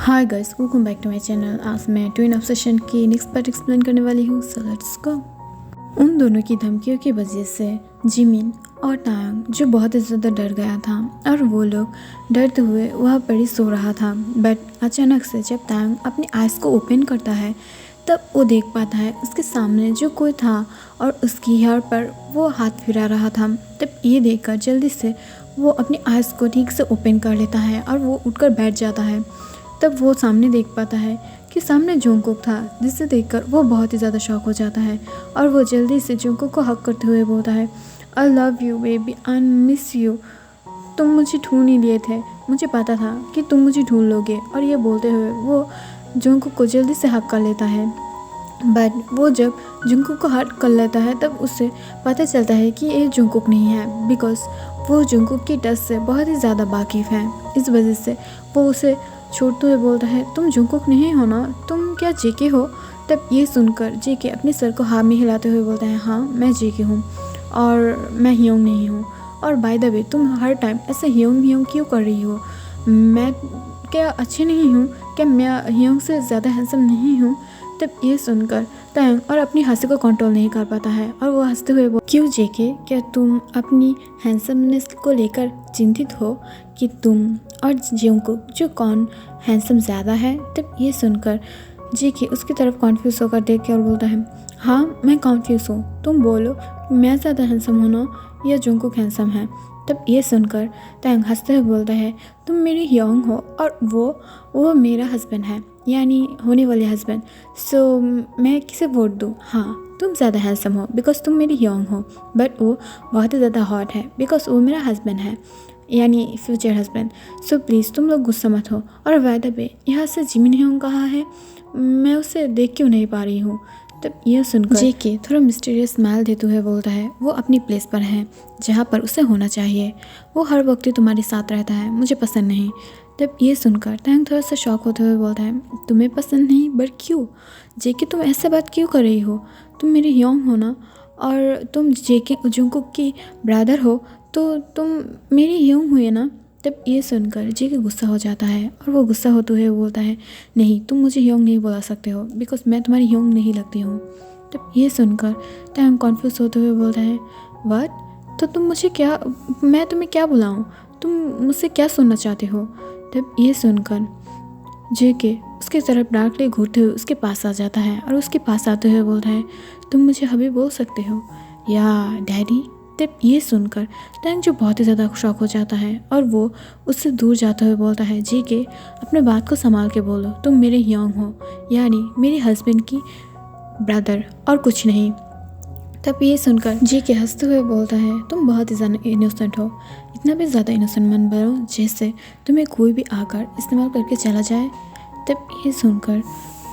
Hi guys, welcome back to my channel. आज मैं twin obsession की नेक्स्ट पार्ट एक्सप्लेन करने वाली हूँ, सो लेट्स गो। उन दोनों की धमकियों की वजह से जिमिन और तायंग जो बहुत ही ज़्यादा डर गया था और वो लोग डरते हुए वहाँ पर ही सो रहा था। बट अचानक से जब तायंग अपनी आइज़ को ओपन करता है तब वो देख पाता है उसके सामने जो कोई था और उसकी हेयर पर वो हाथ फिरा रहा था। तब ये देखकर जल्दी से वो अपनी आइज़ को ठीक से ओपन कर लेता है और वो उठकर बैठ जाता है। तब वो सामने देख पाता है कि सामने जोंगकुक था, जिसे देखकर वो बहुत ही ज़्यादा शॉक हो जाता है और वो जल्दी से जोंगकुक को हक करते हुए बोलता है, I love you baby, I miss you. तुम मुझे ढूंढ ही लिए थे, मुझे पता था कि तुम मुझे ढूंढ लोगे। और ये बोलते हुए वो जोंगकुक को जल्दी से हक कर लेता है। बट वो जब जोंगकुक को हक कर लेता है तब उससे पता चलता है कि ये जोंगकुक नहीं है, बिकॉज वो जोंगकुक की टच से बहुत ही ज़्यादा वाकिफ़ है। इस वजह से वो उसे छोड़ते हुए बोलता है, तुम जोंगकुक नहीं हो ना, तुम क्या जेके हो। तब ये सुनकर जेके अपने सर को हाँ में हिलाते हुए बोलता है, हाँ मैं जेके हूँ और मैं हियोंग नहीं हूँ। और बाय द वे तुम हर टाइम ऐसे हियोंग क्यों कर रही हो, मैं क्या अच्छी नहीं हूँ, क्या मैं हियोंग से ज़्यादा हैंडसम नहीं हूँ। तब ये सुनकर तायंग और अपनी हंसी को कंट्रोल नहीं कर पाता है और वो हंसते हुए क्यों जेके, क्या तुम अपनी हैंडसमनेस को लेकर चिंतित हो कि तुम और जोंगकुक जो कौन हैंडसम ज़्यादा है। तब ये सुनकर जेके उसकी तरफ कॉन्फ्यूज़ होकर देख के और बोलता है, हाँ मैं कॉन्फ्यूज़ हूँ, तुम बोलो मैं ज़्यादा हैंडसम हूँ ना या जोंगकुक हैंडसम है। तब ये सुनकर तायंग हंसते हुए बोलता है, तुम मेरी हियोंग हो और वो मेरा हस्बैंड है, यानी होने वाले हस्बैंड। सो मैं किसे वोट दूँ। हाँ तुम ज़्यादा हैंडसम हो बिकॉज तुम मेरी हियोंग हो, बट वो बहुत ही ज़्यादा हॉट है बिकॉज वो मेरा हस्बैंड है, यानी फ्यूचर हस्बैंड। सो प्लीज़ तुम लोग गुस्सा मत हो। और बाय द वे यहाँ से जिमिन हियोंग कहाँ है, मैं उसे देख क्यों नहीं पा रही हूँ। तब यह सुनकर जेके थोड़ा मिस्टीरियस स्माइल देते हुए बोलता है, वो अपनी प्लेस पर है जहाँ पर उसे होना चाहिए, वो हर वक्त ही तुम्हारे साथ रहता है, मुझे पसंद नहीं। तब ये सुनकर तायंग थोड़ा सा शॉक होते हुए बोलता है, तुम्हें पसंद नहीं, बट क्यों जेके, तुम ऐसे बात क्यों कर रही हो, तुम मेरी हियोंग हो ना और तुम जेके जोंगकुक की ब्रदर हो, तो तुम मेरी हियोंग हुई ना। तब ये सुनकर जेके गुस्सा हो जाता है और वो गुस्सा होते हुए बोलता है, नहीं तुम मुझे हियोंग नहीं बोला सकते हो बिकॉज मैं तुम्हारी हियोंग नहीं लगती हूँ। तब ये सुनकर तायंग कॉन्फ्यूज होते हुए बोलता है, व्हाट, तो तुम मुझे क्या, मैं तुम्हें क्या बुलाऊँ, तुम मुझसे क्या सुनना चाहते हो। तब ये सुनकर जेके उसकी तरफ डार्कली घूरते हुए उसके पास आ जाता है और उसके पास आते हुए बोलता है, तुम मुझे हबी बोल सकते हो या डैडी। तब ये सुनकर तायंग जो बहुत ही ज़्यादा शॉक हो जाता है और वो उससे दूर जाते हुए बोलता है, जेके अपने बात को संभाल के बोलो, तुम मेरे हियोंग हो, यानी मेरे हस्बैंड की ब्रदर और कुछ नहीं। तब ये सुनकर जेके हंसते हुए बोलता है, तुम बहुत ही ज़्यादा इनोसेंट हो, इतना भी ज़्यादा इनोसेंट मन बनो जैसे तुम्हें कोई भी आकर इस्तेमाल करके चला जाए। तब ये सुनकर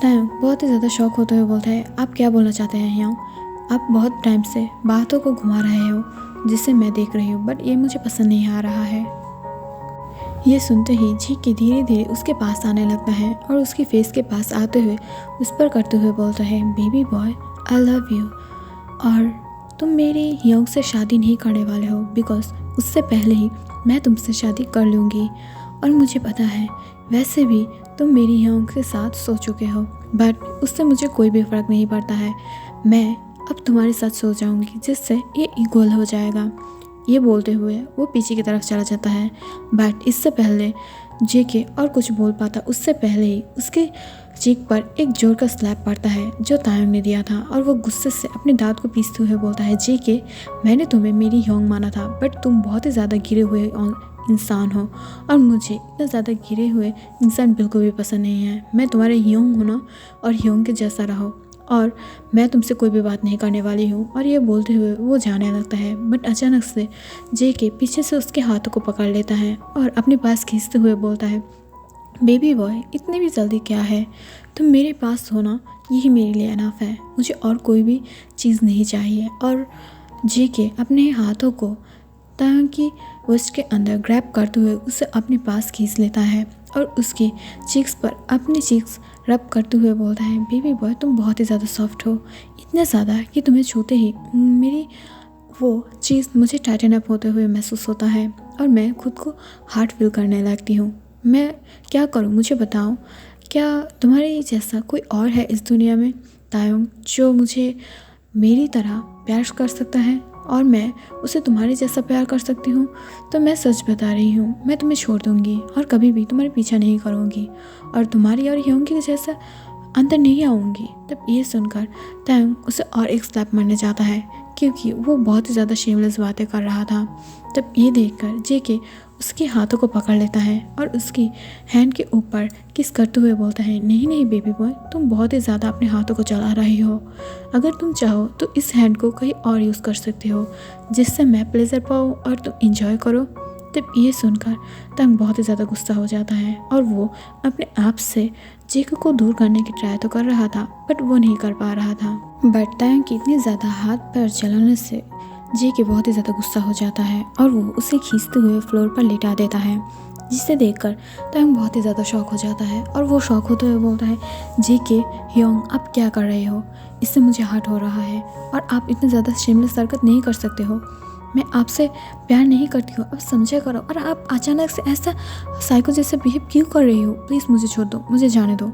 तायंग बहुत ही ज़्यादा शॉक होते हुए बोलता है, आप क्या बोलना चाहते हैं हियोंग, आप बहुत टाइम से बातों को घुमा रहे हो जिसे मैं देख रही हूँ, बट ये मुझे पसंद नहीं आ रहा है। ये सुनते ही जेके धीरे धीरे उसके पास आने लगता है और उसकी फेस के पास आते हुए उस पर करते हुए बोलता है, baby boy I love you, और तुम मेरी हियोंग से शादी नहीं करने वाले हो बिकॉज उससे पहले ही मैं तुमसे शादी कर लूँगी। और मुझे पता है वैसे भी तुम मेरी हियोंग के साथ सो चुके हो, बट उससे मुझे कोई भी फ़र्क नहीं पड़ता है, मैं अब तुम्हारे साथ सो जाऊंगी जिससे ये इक्वल हो जाएगा। ये बोलते हुए वो पीछे की तरफ चला जाता है, बट इससे पहले जेके और कुछ बोल पाता उससे पहले ही उसके चीक पर एक जोर का स्लैप पड़ता है जो तायंग ने दिया था और वो गुस्से से अपने दांत को पीसते हुए बोलता है, जेके मैंने तुम्हें मेरी हियोंग माना था, बट तुम बहुत ही ज़्यादा गिरे हुए इंसान हो और मुझे इतना ज़्यादा गिरे हुए इंसान बिल्कुल भी पसंद नहीं है। मैं तुम्हारे हियोंग हूँ ना और हियोंग के जैसा रहो और मैं तुमसे कोई भी बात नहीं करने वाली हूँ। और ये बोलते हुए वो जाने लगता है, बट अचानक से जेके पीछे से उसके हाथों को पकड़ लेता है और अपने पास खींचते हुए बोलता है, बेबी बॉय इतनी भी जल्दी क्या है, तुम मेरे पास होना यही मेरे लिए अनफ है, मुझे और कोई भी चीज़ नहीं चाहिए। और जेके अपने हाथों को तायंग की वेस्ट के अंदर ग्रैब करते हुए उसे अपने पास खींच लेता है और उसकी चीक्स पर अपनी चीक्स रब करते हुए बोलता है, बेबी बॉय तुम बहुत ही ज़्यादा सॉफ्ट हो, इतना ज़्यादा कि तुम्हें छूते ही मेरी वो चीज़ मुझे टाइटन अप होते हुए महसूस होता है और मैं खुद को हार्ट फील करने लगती हूँ। मैं क्या करूँ, मुझे बताओ। क्या तुम्हारे जैसा कोई और है इस दुनिया में तायुंग, जो मुझे मेरी तरह प्यार कर सकता है और मैं उसे तुम्हारे जैसा प्यार कर सकती हूँ? तो मैं सच बता रही हूँ, मैं तुम्हें छोड़ दूँगी और कभी भी तुम्हारे पीछा नहीं करूँगी और तुम्हारी और ह्योंग के जैसा अंदर नहीं आऊँगी। तब ये सुनकर तायुंग उसे और एक स्लैप मारने जाता है, क्योंकि वो बहुत ही ज़्यादा शेमलेस बातें कर रहा था। तब ये देखकर जेके उसके हाथों को पकड़ लेता है और उसकी हैंड के ऊपर किस करते हुए बोलता है, नहीं नहीं बेबी बॉय, तुम बहुत ही ज़्यादा अपने हाथों को चला रही हो। अगर तुम चाहो तो इस हैंड को कहीं और यूज़ कर सकते हो, जिससे मैं प्लेजर पाऊँ और तुम इंजॉय करो। तब ये सुनकर तंग बहुत ही ज़्यादा गुस्सा हो जाता है और वो अपने आप से जेके को दूर करने की ट्राई तो कर रहा था, बट वो नहीं कर पा रहा था। बट तंग की इतनी ज़्यादा हाथ पैर चलाने से जेके बहुत ही ज़्यादा गुस्सा हो जाता है और वो उसे खींचते हुए फ्लोर पर लेटा देता है, जिसे देखकर तंग बहुत ही ज़्यादा शॉक हो जाता है और वो शॉक होते हुए बोलता है, जेके ह्योंग आप क्या कर रहे हो? इससे मुझे हर्ट हो रहा है और आप इतनी ज़्यादा शेमलेस हरकत नहीं कर सकते हो। मैं आपसे प्यार नहीं करती हूँ, अब समझा करो। और आप अचानक से ऐसा साइको जैसे बिहेव क्यों कर रही हो? प्लीज़ मुझे छोड़ दो, मुझे जाने दो।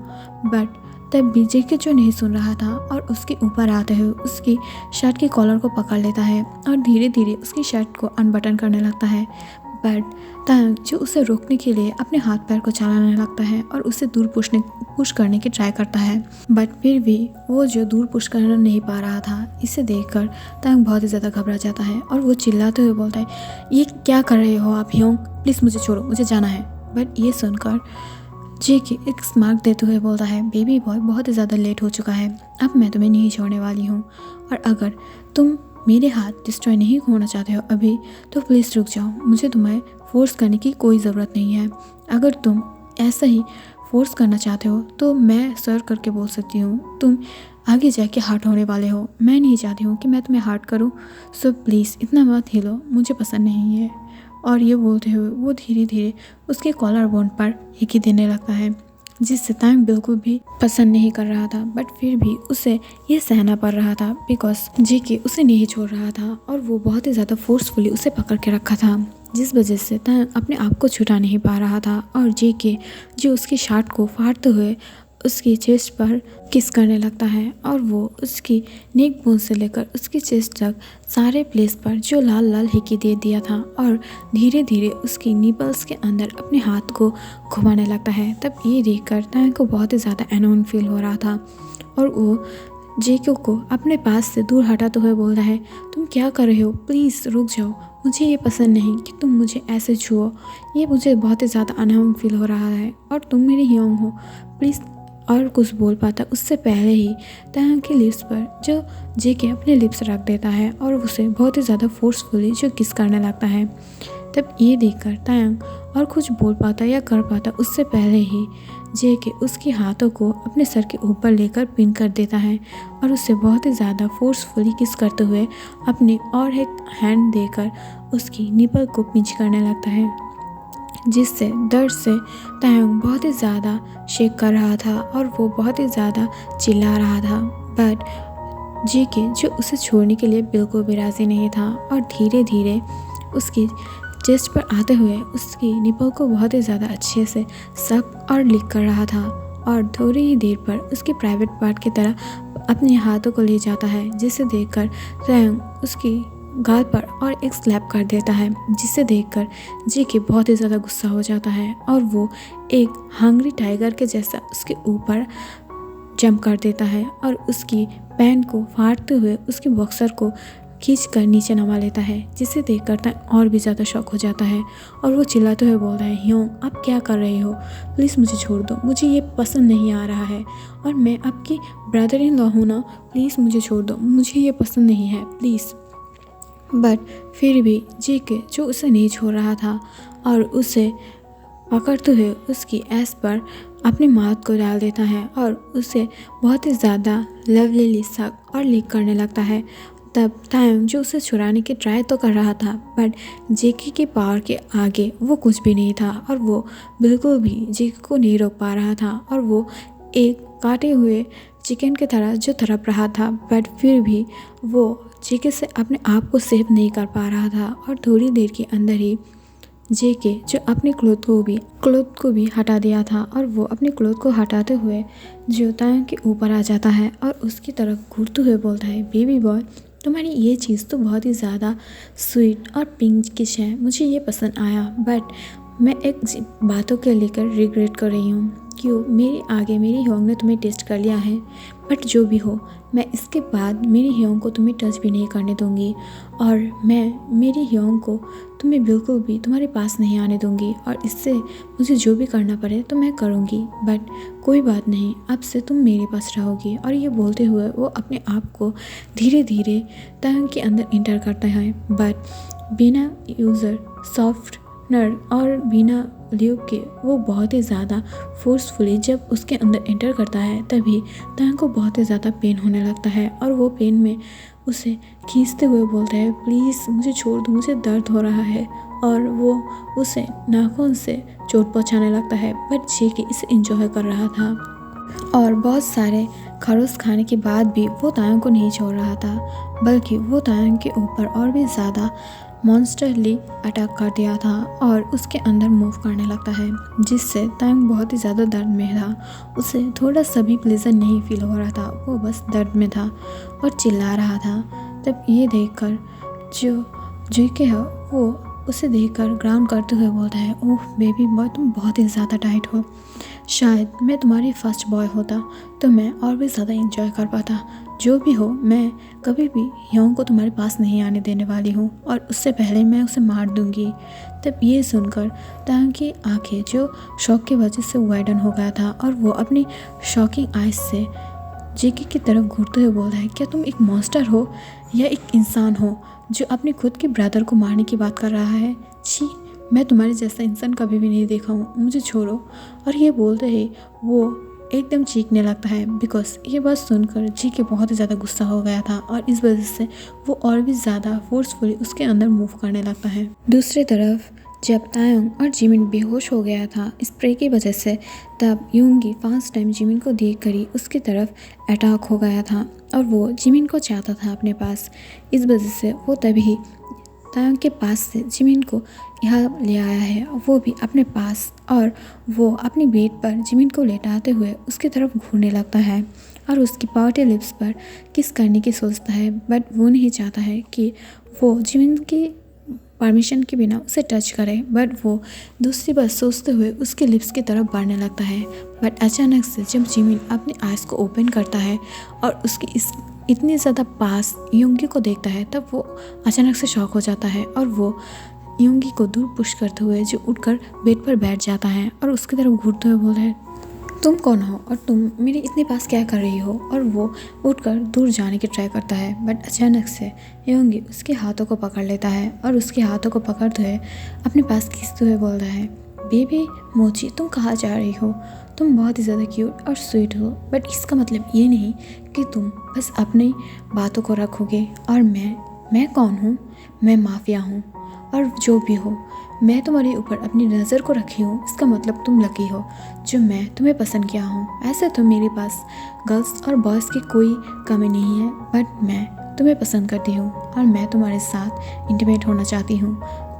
बट तब भी जेके जो नहीं सुन रहा था और उसके ऊपर आते हुए उसकी शर्ट की कॉलर को पकड़ लेता है और धीरे धीरे उसकी शर्ट को अनबटन करने लगता है। बट तंग जो उसे रोकने के लिए अपने हाथ पैर को चलाने लगता है और उसे दूर पुश करने की ट्राई करता है, बट फिर भी वो जो दूर पुश करना नहीं पा रहा था। इसे देखकर तंग बहुत ही ज़्यादा घबरा जाता है और वो चिल्लाते हुए बोलता है, ये क्या कर रहे हो आप ह्योंग? प्लीज़ मुझे छोड़ो, मुझे जाना है। बट ये सुनकर जेके एक स्मार्ट देते हुए बोलता है, बेबी बॉय बहुत ही ज़्यादा लेट हो चुका है, अब मैं तुम्हें नहीं छोड़ने वाली हूँ और अगर तुम मेरे हाथ डिस्ट्रॉय नहीं होना चाहते हो अभी तो प्लीज़ रुक जाओ। मुझे तुम्हें फोर्स करने की कोई ज़रूरत नहीं है। अगर तुम ऐसा ही फोर्स करना चाहते हो तो मैं सर करके बोल सकती हूँ, तुम आगे जाके हर्ट होने वाले हो। मैं नहीं चाहती हूँ कि मैं तुम्हें हर्ट करूँ, सो प्लीज़ इतना मत हिलो, मुझे पसंद नहीं है। और ये बोलते हुए वो धीरे धीरे उसके कॉलर बोन पर हिकी देने लगता है, जिससे तंग बिल्कुल भी पसंद नहीं कर रहा था, बट फिर भी उसे ये सहना पड़ रहा था बिकॉज जेके उसे नहीं छोड़ रहा था और वो बहुत ही ज़्यादा फोर्सफुली उसे पकड़ के रखा था, जिस वजह से तंग अपने आप को छुटा नहीं पा रहा था। और जेके जो उसकी शर्ट को फाड़ते हुए उसकी चेस्ट पर किस करने लगता है और वो उसकी नेक बोन से लेकर उसकी चेस्ट तक सारे प्लेस पर जो लाल लाल हिकी दे दिया था और धीरे धीरे उसकी निपल्स के अंदर अपने हाथ को घुमाने लगता है। तब ये देखकर तंग को बहुत ही ज़्यादा अनोन फील हो रहा था और वो जेके को अपने पास से दूर हटाते हुए बोल रहा है, तुम क्या कर रहे हो? प्लीज़ रुक जाओ, मुझे ये पसंद नहीं कि तुम मुझे ऐसे छुओ, ये मुझे बहुत ही ज़्यादा अनहोन फील हो रहा है और तुम मेरी ह्योंग हो, प्लीज़। और कुछ बोल पाता उससे पहले ही तंग की लिप्स पर जो जेके अपने लिप्स रख देता है और उसे बहुत ही ज़्यादा फोर्सफुली जो किस करने लगता है। तब ये देखकर तंग और कुछ बोल पाता या कर पाता उससे पहले ही जेके उसके हाथों को अपने सर के ऊपर लेकर पिन कर देता है और उसे बहुत ही ज़्यादा फोर्सफुली किस करते हुए अपनी और एक हैंड देकर उसकी निपल को पिंच करने लगता है, जिससे दर्द से तंग बहुत ही ज़्यादा शेक कर रहा था और वो बहुत ही ज़्यादा चिल्ला रहा था। बट जेके जो उसे छोड़ने के लिए बिल्कुल भी राज़ी नहीं था और धीरे धीरे उसकी चेस्ट पर आते हुए उसकी निपल को बहुत ही ज़्यादा अच्छे से सक और लिक कर रहा था और थोड़ी ही देर पर उसकी प्राइवेट पार्ट की तरह अपने हाथों को ले जाता है, जिसे देखकर तंग उसकी गाल पर और एक स्लैप कर देता है, जिसे देखकर जेके बहुत ही ज़्यादा गुस्सा हो जाता है और वो एक हंग्री टाइगर के जैसा उसके ऊपर जंप कर देता है और उसकी पैंट को फाड़ते हुए उसके बॉक्सर को खींचकर नीचे नवा लेता है, जिसे देखकर तंग और भी ज़्यादा शॉक हो जाता है और वो चिल्लाते हुए बोल रहा है, ह्योंग आप क्या कर रहे हो? प्लीज़ मुझे छोड़ दो, मुझे ये पसंद नहीं आ रहा है और मैं आपकी ब्रदर इन लॉ हूँ ना, प्लीज़ मुझे छोड़ दो, मुझे ये पसंद नहीं है, प्लीज़। बट फिर भी जेके जो उसे नहीं छोड़ रहा था और उसे पकड़ते हुए उसकी ऐस पर अपनी माउथ को डाल देता है और उसे बहुत ही ज़्यादा लवलीली सक और लीक करने लगता है। तब तंग जो उसे छुड़ाने की ट्राई तो कर रहा था, बट जेके के पावर के आगे वो कुछ भी नहीं था और वो बिल्कुल भी जेके को नहीं रोक पा रहा था और वो एक काटे हुए चिकन की तरह जो तड़प रहा था, बट फिर भी वो जेके से अपने आप को सेव नहीं कर पा रहा था और थोड़ी देर के अंदर ही जेके जो अपने क्लोथ को भी हटा दिया था, और वो अपने क्लोथ को हटाते हुए जो तायंग के ऊपर आ जाता है और उसकी तरफ घूरते हुए बोलता है, बेबी बॉय, तुम्हारी ये चीज़ तो बहुत ही ज़्यादा स्वीट और पिंकिश है, मुझे ये पसंद आया, बट मैं एक बातों के लेकर रिग्रेट कर रही हूँ। क्यों? मेरे आगे मेरी ह्योंग ने तुम्हें टेस्ट कर लिया है, बट जो भी हो, मैं इसके बाद मेरी ह्योंग को तुम्हें टच भी नहीं करने दूंगी, और मैं मेरी ह्योंग को तुम्हें बिल्कुल भी तुम्हारे पास नहीं आने दूंगी, और इससे मुझे जो भी करना पड़े तो मैं करूंगी, बट कोई बात नहीं, अब से तुम मेरे पास रहोगी। और ये बोलते हुए वो अपने आप को धीरे धीरे तायंग के अंदर इंटर करता है, बट बिना यूज़र सॉफ्टनर और बिना ल्यूब के वो बहुत ही ज़्यादा फोर्सफुली जब उसके अंदर एंटर करता है, तभी तायंग को बहुत ही ज़्यादा पेन होने लगता है, और वो पेन में उसे खींचते हुए बोलता है, प्लीज़ मुझे छोड़ दो, मुझे दर्द हो रहा है। और वो उसे नाखून से चोट पहुंचाने लगता है, बट जेके इसे एंजॉय कर रहा था, और बहुत सारे खरोच खाने के बाद भी वो तायंग को नहीं छोड़ रहा था, बल्कि वो तायंग के ऊपर और भी ज़्यादा मॉन्स्टरली अटैक कर दिया था और उसके अंदर मूव करने लगता है, जिससे तायंग बहुत ही ज़्यादा दर्द में था। उसे थोड़ा सा भी प्लेजर नहीं फील हो रहा था, वो बस दर्द में था और चिल्ला रहा था। तब ये देखकर जो जेके है वो उसे देखकर ग्राउंड करते हुए बोलता है, ओह बेबी बॉय, तुम बहुत ही ज़्यादा टाइट हो, शायद मैं तुम्हारी फर्स्ट बॉय होता तो मैं और भी ज़्यादा एंजॉय कर पाता। जो भी हो, मैं कभी भी ह्योंग को तुम्हारे पास नहीं आने देने वाली हूँ, और उससे पहले मैं उसे मार दूँगी। तब ये सुनकर तायंग की आंखें जो शॉक की वजह से वाइडन हो गया था, और वो अपनी शॉकिंग आइज से जेके की तरफ घूरते हुए बोल रहा है, क्या तुम एक मॉन्स्टर हो या एक इंसान हो जो अपने खुद के ब्रदर को मारने की बात कर रहा है? छी, मैं तुम्हारे जैसा इंसान कभी भी नहीं देखा हूँ, मुझे छोड़ो। और ये बोलते ही वो एकदम चीखने लगता है, बिकॉज ये बात सुनकर जेके बहुत ही ज़्यादा गुस्सा हो गया था, और इस वजह से वो और भी ज़्यादा फोर्सफुली उसके अंदर मूव करने लगता है। दूसरी तरफ जब तायंग और जिमिन बेहोश हो गया था स्प्रे की वजह से, तब यूंगी फर्स्ट टाइम जिमिन को देख कर ही उसकी तरफ अटैक हो गया था, और वो जिमिन को चाहता था अपने पास। इस वजह से वो तभी तायंग के पास से जिमिन को यहाँ ले आया है, वो भी अपने पास, और वो अपनी बेड पर जिमिन को लेटाते हुए उसकी तरफ घूरने लगता है और उसकी पाउटी लिप्स पर किस करने की सोचता है, बट वो नहीं चाहता है कि वो जिमिन की परमिशन के बिना उसे टच करे, बट वो दूसरी बार सोचते हुए उसके लिप्स की तरफ बढ़ने लगता है। बट अचानक से जब जिमिन अपनी आइज़ को ओपन करता है और उसकी इस इतनी ज़्यादा पास यूंगी को देखता है, तब वो अचानक से शॉक हो जाता है, और वो यूंगी को दूर पुश करते हुए जो उठकर बेड पर बैठ जाता है और उसकी तरफ घूरते हुए बोलता है, तुम कौन हो और तुम मेरे इतने पास क्या कर रही हो? और वो उठकर दूर जाने की ट्राई करता है, बट अचानक से योंगी उसके हाथों को पकड़ लेता है और उसके हाथों को पकड़ते हुए अपने पास खींचते हुए बोलता है, बेबी मोची, तुम कहाँ जा रही हो? तुम बहुत ही ज़्यादा क्यूट और स्वीट हो, बट इसका मतलब ये नहीं कि तुम बस अपनी बातों को रखोगे। और मैं कौन हूँ? मैं माफिया हूँ, और जो भी हो, मैं तुम्हारे ऊपर अपनी नज़र को रखी हूँ, इसका मतलब तुम लकी हो जो मैं तुम्हें पसंद किया हूँ। ऐसे तो मेरे पास गर्ल्स और बॉयज़ की कोई कमी नहीं है, बट मैं तुम्हें पसंद करती हूँ और मैं तुम्हारे साथ इंटीमेट होना चाहती हूँ,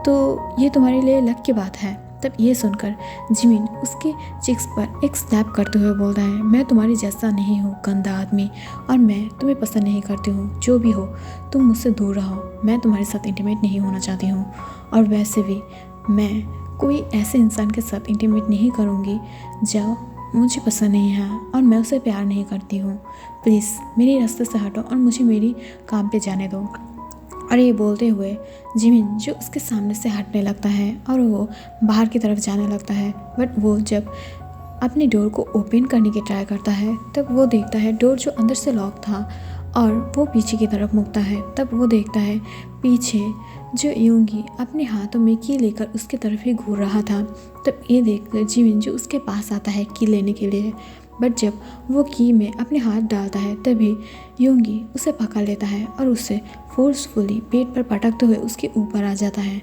तो ये तुम्हारे लिए लक की बात है। तब ये सुनकर जिमिन उसके चिक्स पर एक स्नैप करते हुए बोलता है, मैं तुम्हारी जैसा नहीं हूँ गंदा आदमी, और मैं तुम्हें पसंद नहीं करती हूँ। जो भी हो, तुम मुझसे दूर रहो, मैं तुम्हारे साथ इंटीमेट नहीं होना चाहती हूँ, और वैसे भी मैं कोई ऐसे इंसान के साथ इंटीमेट नहीं करूँगी जो मुझे पसंद नहीं है और मैं उसे प्यार नहीं करती हूँ। प्लीज़ मेरे रास्ते से हटो और मुझे मेरी काम पे जाने दो। और ये बोलते हुए जिमिन जो उसके सामने से हटने लगता है और वो बाहर की तरफ जाने लगता है, बट वो जब अपनी डोर को ओपन करने की ट्राई करता है, तब वो देखता है डोर जो अंदर से लॉक था और वो पीछे की तरफ मुड़ता है। तब वो देखता है पीछे जो यूंगी अपने हाथों में की लेकर उसकी तरफ ही घूर रहा था। तब ये देखकर जिमिन जो उसके पास आता है की लेने के लिए, बट जब वो की में अपने हाथ डालता है तभी यूंगी उसे पकड़ लेता है और उसे फोर्सफुली पेट पर पटकते हुए उसके ऊपर आ जाता है।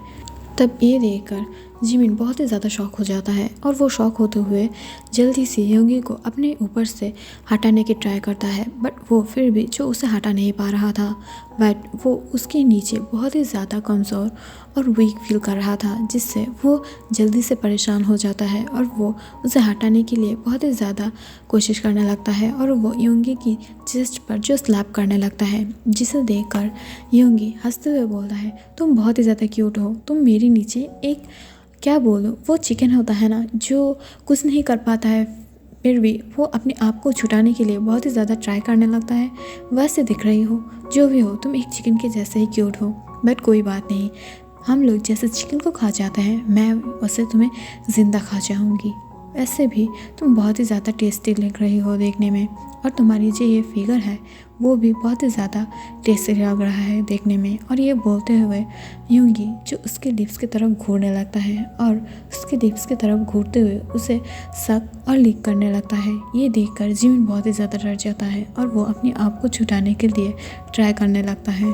तब ये देखकर जिमिन बहुत ही ज़्यादा शॉक हो जाता है और वो शॉक होते हुए जल्दी से योंगी को अपने ऊपर से हटाने की ट्राई करता है, बट वो फिर भी जो उसे हटा नहीं पा रहा था, बट वो उसके नीचे बहुत ही ज़्यादा कमज़ोर और वीक फील कर रहा था, जिससे वो जल्दी से परेशान हो जाता है और वो उसे हटाने के लिए बहुत ही ज़्यादा कोशिश करने लगता है और वो योंगी की चेस्ट पर जो स्लैप करने लगता है, जिसे देखकर योंगी हंसते हुए बोलता है, तुम बहुत ही ज़्यादा क्यूट हो, तुम मेरे नीचे एक क्या बोलो वो चिकन होता है ना जो कुछ नहीं कर पाता है, फिर भी वो अपने आप को छुटाने के लिए बहुत ही ज़्यादा ट्राई करने लगता है। वैसे दिख रही हो, जो भी हो, तुम एक चिकन के जैसे ही क्यूट हो, बट कोई बात नहीं, हम लोग जैसे चिकन को खा जाते हैं, मैं वैसे तुम्हें ज़िंदा खा जाऊँगी। ऐसे भी तुम बहुत ही ज़्यादा टेस्टी लग रही हो देखने में, और तुम्हारी जो ये फिगर है वो भी बहुत ही ज़्यादा टेस्टी लग रहा है देखने में। और ये बोलते हुए योंगी जो उसके लिप्स की तरफ घूरने लगता है और उसके लिप्स की तरफ घूरते हुए उसे शक और लीक करने लगता है। ये देखकर जिमिन बहुत ही ज़्यादा डर जाता है और वो अपने आप को छुटाने के लिए ट्राई करने लगता है।